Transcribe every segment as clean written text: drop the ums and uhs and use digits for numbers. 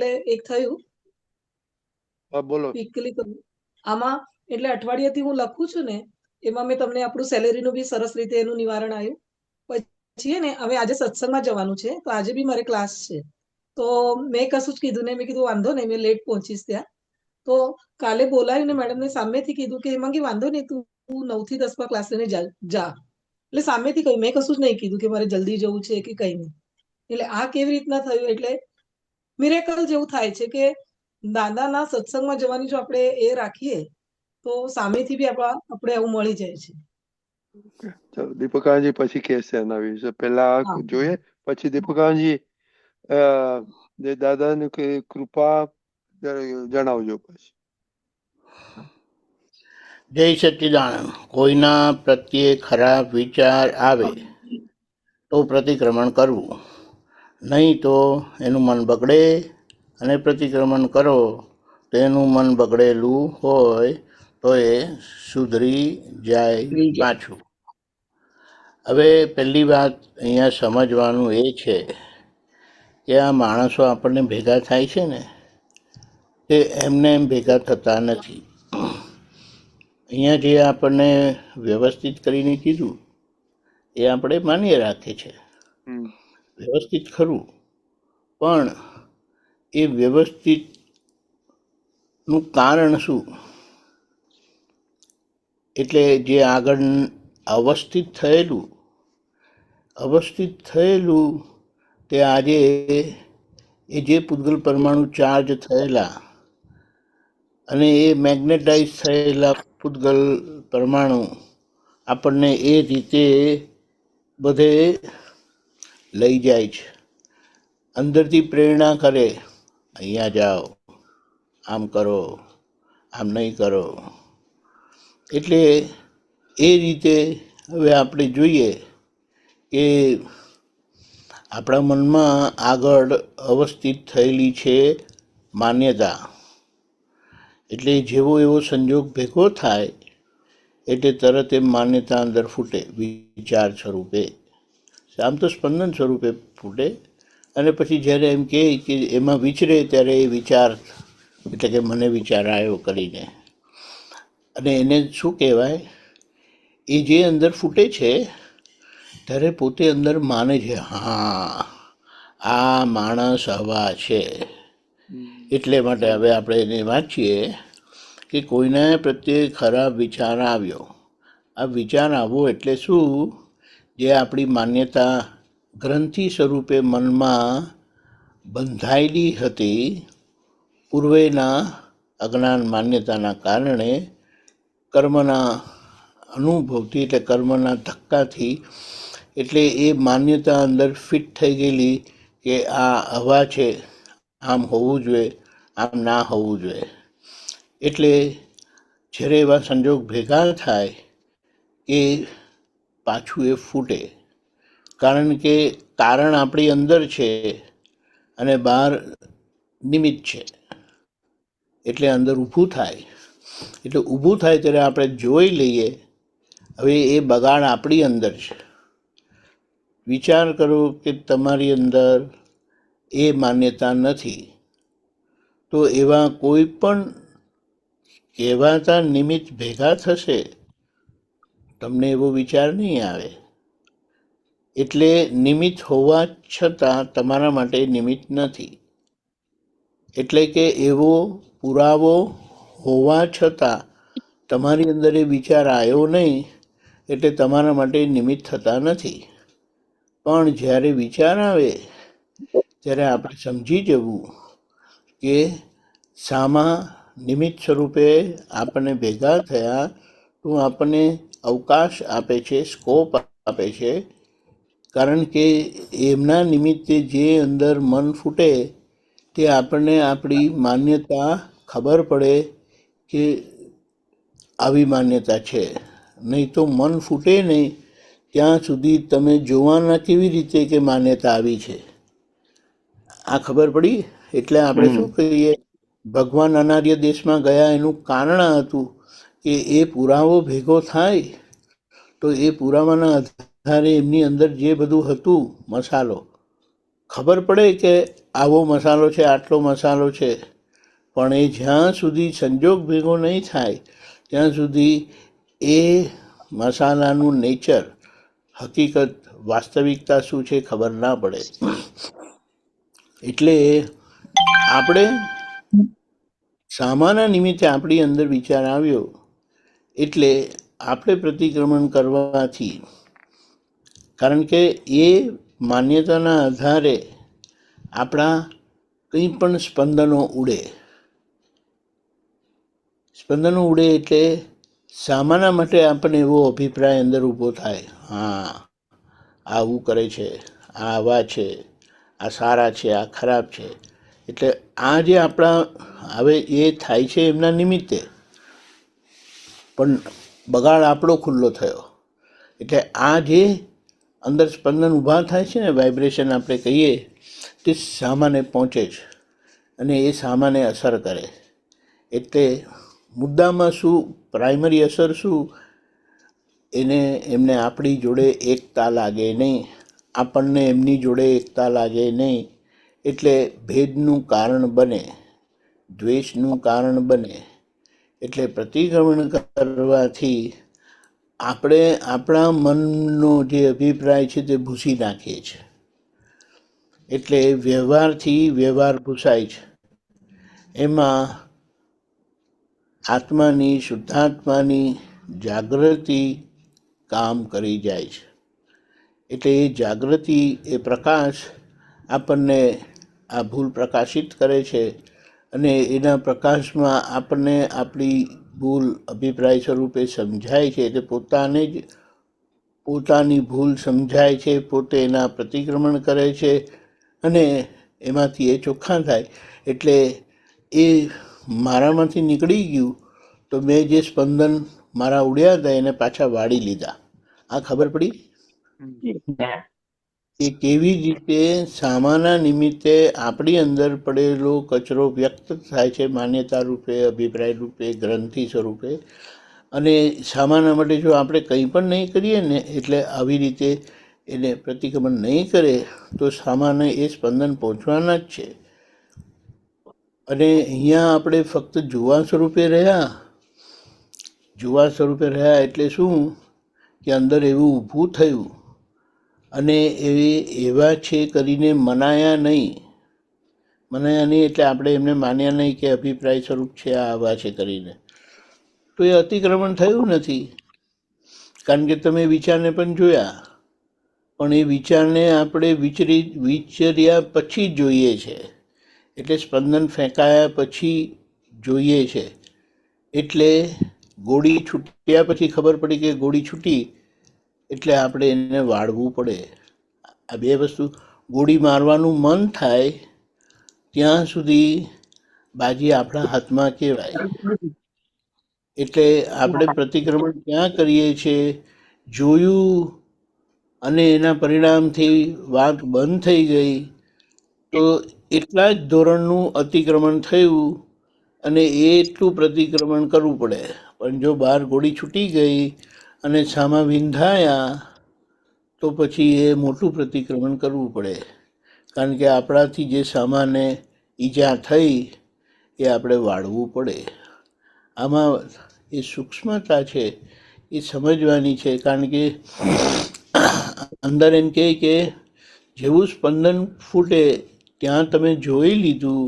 એટલે એક થયું બોલો. ક્વિકલી આમાં એટલે અઠવાડિયાથી હું લખું છું ને એમાં મેં તમને આપણું સેલેરીનું બી સરસ રીતે એનું નિવારણ આવ્યું. પછી ને હવે આજે સત્સંગમાં જવાનું છે તો આજે બી મારે ક્લાસ છે તો મેં કશું જ કીધું નહીં. મેં કીધું વાંધો નહીં, મેં લેટ પહોંચીશ ત્યાં. તો કાલે બોલાવીને મેડમને સામેથી કીધું કે હેમાંગી વાંધો નહીં, તું 9 થી 10 ક્લાસ લઈને જા. એટલે સામેથી કહ્યું, મેં કશું જ નહીં કીધું કે મારે જલ્દી જવું છે કે કંઈ નહીં. એટલે આ કેવી રીતના થયું? એટલે મિરેકલ જેવું થાય છે કે દાદાના સત્સંગમાં જવાની જો આપણે એ રાખીએ તો સામેથી બી આપણે આવું મળી જાય છે. ચાલો દીપકાનજી પછી કહેશે એના વિશે, પહેલા જોઈએ પછી દીપકાનજી દાદાની કૃપા જણાવજો પછી. જય સચ્ચિદાનંદ. કોઈના પ્રત્યે ખરાબ વિચાર આવે તો પ્રતિક્રમણ કરવું, નહીં તો એનું મન બગડે, અને પ્રતિક્રમણ કરો તો એનું મન બગડેલું હોય તો એ સુધરી જાય પાછું. હવે પહેલી વાત અહીંયા સમજવાનું એ છે કે આ માણસો આપણને ભેગા થાય છે ને તે એમને એમ ભેગા થતા નથી. અહીંયા જે આપણને વ્યવસ્થિત કરીને કીધું એ આપણે માન્ય રાખે છે, વ્યવસ્થિત ખરું, પણ એ વ્યવસ્થિતનું કારણ શું? એટલે જે આગળ અવસ્થિત થયેલું તે આજે એ જે પૂતગલ પરમાણુ ચાર્જ થયેલા અને એ મેગ્નેટાઇઝ થયેલા પૂતગલ પરમાણુ આપણને એ રીતે બધે લઈ જાય છે, અંદરથી પ્રેરણા કરે, અહીંયા જાઓ, આમ કરો, આમ નહીં કરો. એટલે એ રીતે હવે આપણે જોઈએ કે આપણા મનમાં આગળ અવસ્થિત થયેલી છે માન્યતા. એટલે જેવો એવો સંજોગ ભેગો થાય એટલે તરત એ માન્યતા અંદર ફૂટે, વિચાર સ્વરૂપે. આમ તો સ્પંદન સ્વરૂપે ફૂટે, અને પછી જ્યારે એમ કહે કે એમાં વિચરે ત્યારે એ વિચાર, એટલે કે મને વિચાર આવ્યો કરીને, અને એને શું કહેવાય? એ જે અંદર ફૂટે છે ત્યારે પોતે અંદર માને છે, હા આ માણસ હવા છે. એટલે માટે હવે આપણે એને વાંચીએ કે કોઈના પ્રત્યે ખરાબ વિચાર આવ્યો. આ વિચાર આવવો એટલે શું? જે આપણી માન્યતા ગ્રંથિ સ્વરૂપે મનમાં બંધાયેલી હતી પૂર્વેના અજ્ઞાન માન્યતાના કારણે, કર્મના અનુભવથી, એટલે કર્મના ધક્કાથી, એટલે એ માન્યતા અંદર ફિટ થઈ ગયેલી કે આ હવા છે, આમ હોવું જોઈએ, આમ ના હોવું જોઈએ. એટલે જ્યારે એવા સંજોગ ભેગા થાય એ પાછું એ ફૂટે, કારણ કે કારણ આપણી અંદર છે અને બહાર નિમિત્ત છે. એટલે અંદર ઊભું થાય, એટલે ઊભું થાય ત્યારે આપણે જોઈ લઈએ હવે એ બગાડ આપણી અંદર છે. વિચાર કરો કે તમારી અંદર એ માન્યતા નથી, તો એવા કોઈ પણ કહેવાતા નિમિત્ત ભેગા થશે, તમને એવો વિચાર નહીં આવે. એટલે નિમિત્ત હોવા છતાં તમારા માટે નિમિત્ત નથી. એટલે કે એવો પુરાવો હોવા છતાં તમારી અંદર એ વિચાર આવ્યો નહીં, એટલે તમારા માટે નિમિત્ત થતા નથી. પણ જ્યારે વિચાર આવે ત્યારે આપણે સમજી જવું કે સામા નિમિત્ત સ્વરૂપે આપણને ભેગા થયા તો આપણને અવકાશ આપે છે, સ્કોપ આપે છે. કારણ કે એમના નિમિત્તે જે અંદર મન ફૂટે તે આપણને આપણી માન્યતા ખબર પડે કે આવી માન્યતા છે. નહીં તો મન ફૂટે નહીં ત્યાં સુધી તમે જોવાના કેવી રીતે કે માન્યતા આવી છે? આ ખબર પડી. એટલે આપણે શું કહીએ, ભગવાન અનાર્ય દેશમાં ગયા એનું કારણ હતું કે એ પુરાવો ભેગો થાય તો એ પુરાવાના આધારે એમની અંદર જે બધું હતું મસાલો ખબર પડે કે આવો મસાલો છે, આટલો મસાલો છે, પણ એ જ્યાં સુધી સંજોગ ભેગો નહીં થાય ત્યાં સુધી એ મસાલાનું નેચર, હકીકત, વાસ્તવિકતા શું છે ખબર ના પડે. એટલે આપણે સામાના નિમિત્તે આપણી અંદર વિચાર આવ્યો એટલે આપણે પ્રતિક્રમણ કરવાથી, કારણ કે એ માન્યતાના આધારે આપણા કંઈ પણ સ્પંદનો ઉડે. સ્પંદનો ઉડે એટલે સામાના માટે આપણને એવો અભિપ્રાય અંદર ઊભો થાય, હા આવું કરે છે, આ આવા છે, આ સારા છે, આ ખરાબ છે. એટલે આ જે આપણા હવે એ થાય છે એમના નિમિત્તે, પણ બગાડ આપણો ખુલ્લો થયો. એટલે આ જે અંદર સ્પંદન ઊભા થાય છે ને, વાઇબ્રેશન આપણે કહીએ, તે સામાને પહોંચે જ અને એ સામાને અસર કરે. એટલે મુદ્દામાં શું, પ્રાઇમરી અસર શું, એમને આપણી જોડે એકતા લાગે નહીં, આપણને એમની જોડે એકતા લાગે નહીં. એટલે ભેદનું કારણ બને, દ્વેષનું કારણ બને. એટલે પ્રતિક્રમણ કરવાથી આપણે આપણા મનનો જે અભિપ્રાય છે તે ભૂસી નાખીએ છીએ. એટલે વ્યવહારથી વ્યવહાર ભૂસાય છે. એમાં આત્માની, શુદ્ધાત્માની જાગૃતિ કામ કરી જાય છે. એટલે એ જાગૃતિ, એ પ્રકાશ આપણને આ ભૂલ પ્રકાશિત કરે છે અને એના પ્રકાશમાં આપણને આપણી ભૂલ અભિપ્રાય સ્વરૂપે સમજાય છે. એટલે પોતાને જ પોતાની ભૂલ સમજાય છે, પોતે એના પ્રતિક્રમણ કરે છે અને એમાંથી એ ચોખ્ખા થાય. એટલે એ મારામાંથી નીકળી ગયું તો મેં જે સ્પંદન મારા ઉડ્યા હતા એને પાછા વાળી લીધા. આ ખબર પડી? એ કેવી રીતે સામાના નિમિત્તે આપણી અંદર પડેલો કચરો વ્યક્ત થાય છે, માન્યતા રૂપે, અભિપ્રાય રૂપે, ગ્રંથિ સ્વરૂપે. અને સામાના માટે જો આપણે કંઈ પણ નહીં કરીએ ને, એટલે આવી રીતે એને પ્રતિક્રમણ નહીં કરે તો સામાને એ સ્પંદન પહોંચવાના જ છે. અને અહીંયા આપણે ફક્ત જોવા સ્વરૂપે રહ્યા. જોવા સ્વરૂપે રહ્યા એટલે શું કે અંદર એવું ઊભું થયું અને એવા છે કરીને મનાયા નહીં. મનાયા નહીં એટલે આપણે એમને માન્યા નહીં કે અભિપ્રાય સ્વરૂપ છે, આ આવા છે કરીને. તો એ અતિક્રમણ થયું નથી, કારણ કે તમે વિચારને પણ જોયા, પણ એ વિચારને આપણે વિચર્યા પછી જોઈએ છે. એટલે સ્પંદન ફેંકાયા પછી જોઈએ છે. એટલે ગોળી છૂટ્યા પછી ખબર પડી કે ગોળી છૂટી, એટલે આપણે એને વાળવું પડે. આ બે વસ્તુ, ગોળી મારવાનું મન થાય ત્યાં સુધી બાજી આપણા હાથમાં કહેવાય. એટલે આપણે પ્રતિક્રમણ ક્યાં કરીએ છીએ? જોયું અને એના પરિણામથી વાત બંધ થઈ ગઈ તો એટલા જ ધોરણનું અતિક્રમણ થયું અને એટલું પ્રતિક્રમણ કરવું પડે. પણ જો બહાર ગોળી છૂટી ગઈ અને સામા વિંધાયા તો પછી એ મોટું પ્રતિક્રમણ કરવું પડે, કારણ કે આપણાથી જે સામાને ઈજા થઈ એ આપણે વાળવું પડે. આમાં એ સૂક્ષ્મતા છે, એ સમજવાની છે. કારણ કે અંદર એમ કહે કે જેવું સ્પંદન ફૂટે ત્યાં તમે જોઈ લીધું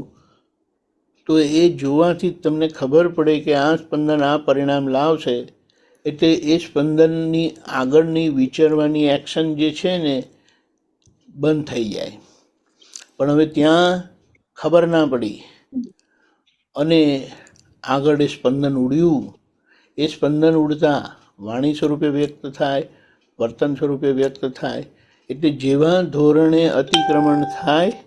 તો એ જોવાથી તમને ખબર પડે કે આ સ્પંદન આ પરિણામ લાવશે. એટલે એ સ્પંદનની આગળની વિચારવાની એક્શન જે છે ને બંધ થઈ જાય. પણ હવે ત્યાં ખબર ના પડી અને આગળ એ સ્પંદન ઉડ્યું. એ સ્પંદન ઉડતા વાણી સ્વરૂપે વ્યક્ત થાય, વર્તન સ્વરૂપે વ્યક્ત થાય. એટલે જેવા ધોરણે અતિક્રમણ થાય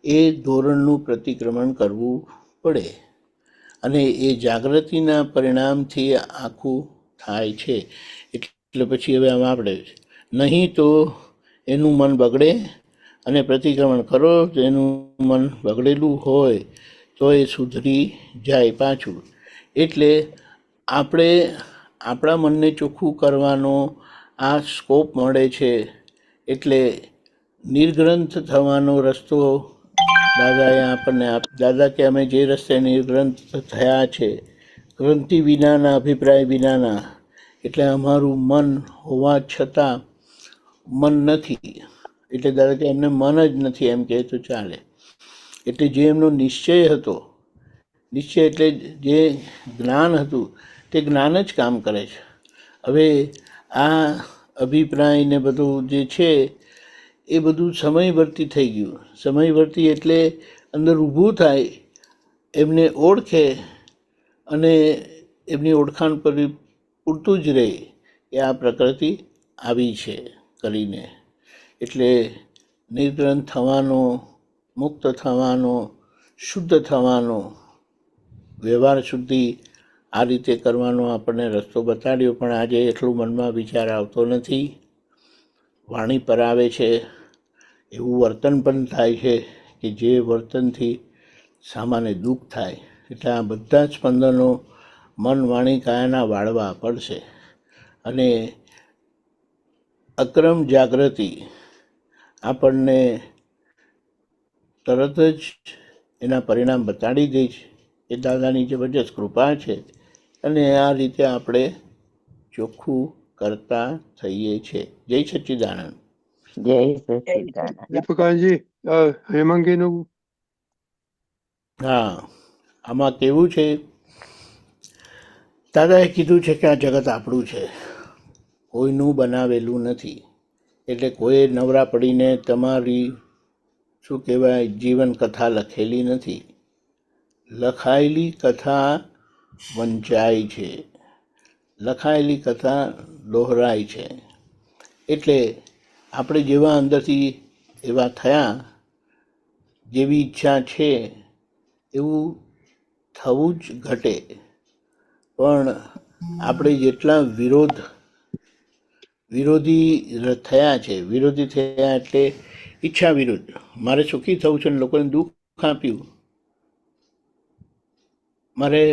એ ધોરણનું પ્રતિક્રમણ કરવું પડે. અને એ જાગૃતિના પરિણામથી આખું થાય છે. એટલે પછી હવે આમાં આપણે નહીં તો એનું મન બગડે અને પ્રતિક્રમણ કરો તો એનું મન બગડેલું હોય તો એ સુધરી જાય પાછું. એટલે આપણે આપણા મનને ચોખ્ખું કરવાનો આ સ્કોપ મળે છે. એટલે નિર્ગ્રંથ થવાનો રસ્તો દાદાએ આપણને દાદા કે અમે જે રસ્તે નિર્ગ્રંથ થયા છે, ગ્રંથિ વિનાના, અભિપ્રાય વિનાના, એટલે અમારું મન હોવા છતાં મન નથી. એટલે દાદા કે એમને મન જ નથી એમ કહે તો ચાલે. એટલે જે એમનો નિશ્ચય હતો, નિશ્ચય એટલે જે જ્ઞાન હતું તે જ્ઞાન જ કામ કરે છે. હવે આ અભિપ્રાય ને બધું જે છે એ બધું સમયવર્તી થઈ ગયું. સમયવર્તી એટલે અંદર ઊભું થાય, એમને ઓળખે અને એમની ઓળખાણ પર પૂરતું જ રહે કે આ પ્રકૃતિ આવી છે કરીને. એટલે નિર્ગ્રંથ થવાનો, મુક્ત થવાનો, શુદ્ધ થવાનો, વ્યવહાર શુદ્ધિ આ રીતે કરવાનો આપણને રસ્તો બતાડ્યો. પણ આજે એટલું મનમાં વિચાર આવતો નથી. વાણી પર આવે છે એવું વર્તન પણ થાય છે કે જે વર્તનથી સામાન્ય દુઃખ થાય. એટલે આ બધા જ સ્પંદનો મન, વાણી, કાયાના વાળવા પડશે. અને અક્રમ જાગૃતિ આપણને તરત જ એના પરિણામ બતાડી દે છે. એ દાદાની જબરજસ્ત કૃપા છે. અને આ રીતે આપણે ચોખ્ખું કરતા થઈએ છીએ. જય સચ્ચિદાનંદ. જય સચ્ચિદાનંદ. દીપકાજી, હેમાંગીનું હા, આમાં કેવું છે, દાદાએ કીધું છે કે આ જગત આપણું છે, કોઈનું બનાવેલું નથી. એટલે કોઈ નવરા પડીને તમારી શું કહેવાય જીવન કથા લખેલી નથી. લખાયેલી કથા વંચાય છે, લખાયેલી કથા દોહરાય છે. એટલે આપણે જેવા અંદરથી એવા થયા, જેવી ઈચ્છા છે એવું થવું જ ઘટે. પણ આપણે જેટલા વિરોધી થયા છે, વિરોધી થયા એટલે ઈચ્છા વિરુદ્ધ, મારે સુખી થવું છે ને લોકોને દુઃખ આપ્યું, મારે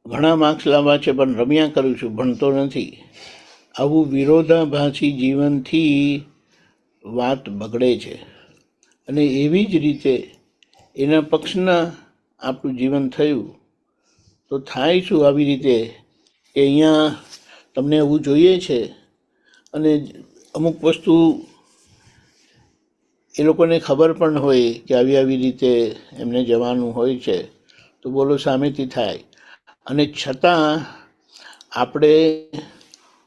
ઘણા માર્ક્સ લાવવા છે પણ રમ્યા કરું છું, ભણતો નથી. આવું વિરોધાભાસી જીવનથી વાત બગડે છે. અને એવી જ રીતે એના પક્ષના આપણું જીવન થયું તો થાય શું આવી રીતે કે અહીંયા તમને એવું જોઈએ છે અને અમુક વસ્તુ એ લોકોને ખબર પણ હોય કે આવી રીતે એમને જવાનું હોય છે, તો બોલો સામેથી થાય. અને છતાં આપણે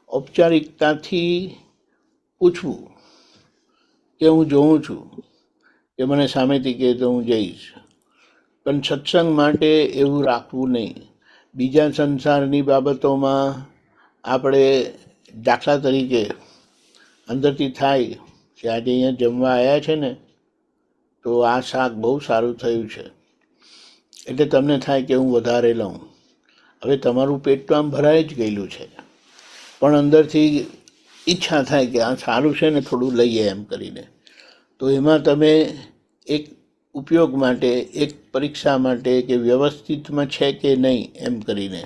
ઔપચારિકતાથી પૂછવું કે હું જોઉં છું, કે મને સામેથી કહે તો હું જઈશ. પણ સત્સંગ માટે એવું રાખવું નહીં. બીજા સંસારની બાબતોમાં આપણે દાખલા તરીકે અંદરથી થાય કે આજે અહીંયા જમવા આવ્યા છે ને તો આ શાક બહુ સારું થયું છે, એટલે તમને થાય કે હું વધારે લઉં. હવે તમારું પેટ તો આમ ભરાઈ જ ગયેલું છે, પણ અંદરથી ઈચ્છા થાય કે આ સારું છે ને થોડું લઈએ એમ કરીને. તો એમાં તમે એક ઉપયોગ માટે, એક પરીક્ષા માટે કે વ્યવસ્થિતમાં છે કે નહીં એમ કરીને,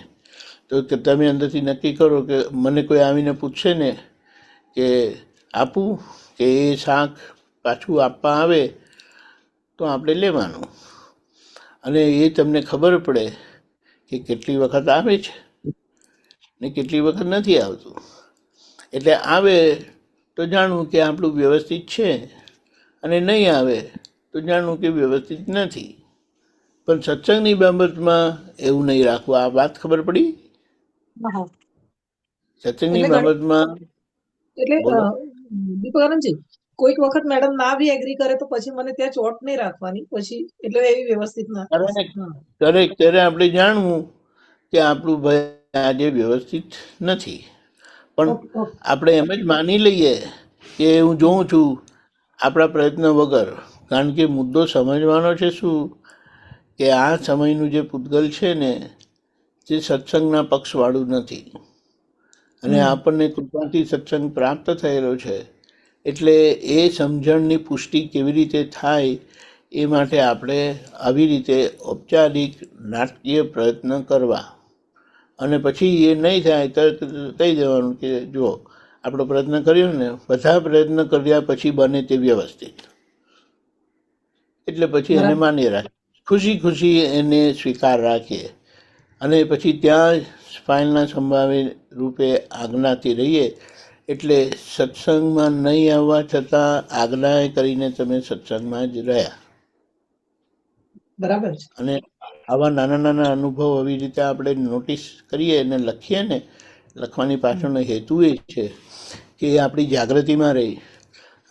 તો તમે અંદરથી નક્કી કરો કે મને કોઈ આવીને પૂછશે ને કે આપું કે એ શાક પાછું આપવા આવે તો આપણે લેવાનું. અને એ તમને ખબર પડે કે કેટલી વખત આવે છે ને કેટલી વખત નથી આવતું. એટલે આવે તો જાણવું કે આપણું વ્યવસ્થિત છે, અને નહીં આવે તો જાણવું કે વ્યવસ્થિત નથી. પણ સત્સંગની બાબતમાં એવું નહીં રાખવું. આ વાત ખબર પડી? સત્સંગની બાબતમાં એટલે બોલો. દીપકાનંદજી, કોઈક વખત મેડમ ના બી એગ્રી કરે તો પછી મને ત્યાં ચોટ નહીં રાખવાની પછી, એટલે એવી વ્યવસ્થિત ના. ત્યારે આપણે જાણવું કે આપણું ભાઈ આજે વ્યવસ્થિત નથી. પણ આપણે એમ જ માની લઈએ કે હું જોઉં છું આપણા પ્રયત્ન વગર. કારણ કે મુદ્દો સમજવાનો છે શું કે આ સમયનું જે પૂતગલ છે ને તે સત્સંગના પક્ષવાળું નથી, અને આપણને કૃપાથી સત્સંગ પ્રાપ્ત થયેલો છે. એટલે એ સમજણની પુષ્ટિ કેવી રીતે થાય એ માટે આપણે આવી રીતે ઔપચારિક નાટકીય પ્રયત્ન કરવા. અને પછી એ નહીં થાય તરત કહી દેવાનું કે જુઓ આપણો પ્રયત્ન કર્યો ને, બધા પ્રયત્ન કર્યા પછી બને તે વ્યવસ્થિત. એટલે પછી એને બરાબર. માન્ય રાખીએ, ખુશી ખુશી એને સ્વીકાર રાખીએ, અને પછી ત્યાં સ્પાઇનના સંભાવી રૂપે આજ્ઞાથી રહીએ. એટલે સત્સંગમાં નહીં આવવા છતાં આજ્ઞા કરીને તમે સત્સંગમાં જ રહ્યા. બરાબર છે. અને આવા નાના નાના અનુભવ આવી રીતે આપણે નોટિસ કરીએ અને લખીએ ને, લખવાની પાછળનો હેતુ એ છે કે એ આપણી જાગૃતિમાં રહી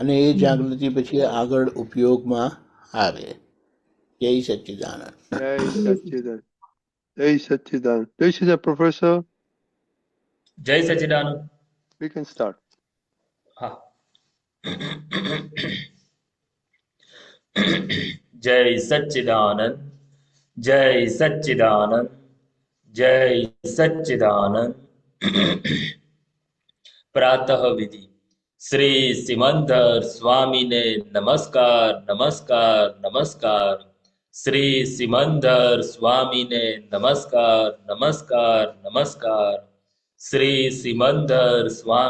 અને એ જાગૃતિ પછી આગળ ઉપયોગમાં આવે. જય સચ્ચિદાનંદ. જય સચ્ચિદાનંદ. જય સચ્ચિદાનંદ. જય સચ્ચિદાનંદ. Professor, જય સચ્ચિદાનંદ. we can start. હા. જય સચ્ચિદાનંદ. જય સચ્ચિદાનંદ. જય સચ્ચિદાનંદ. પ્રાતઃ વિધિ. શ્રી સિમંદર સ્વામીને નમસ્કાર, નમસ્કાર, નમસ્કાર. શ્રી સિમંદર સ્વામીને નમસ્કાર, નમસ્કાર, નમસ્કાર. શ્રી સિમંદર સ્વામી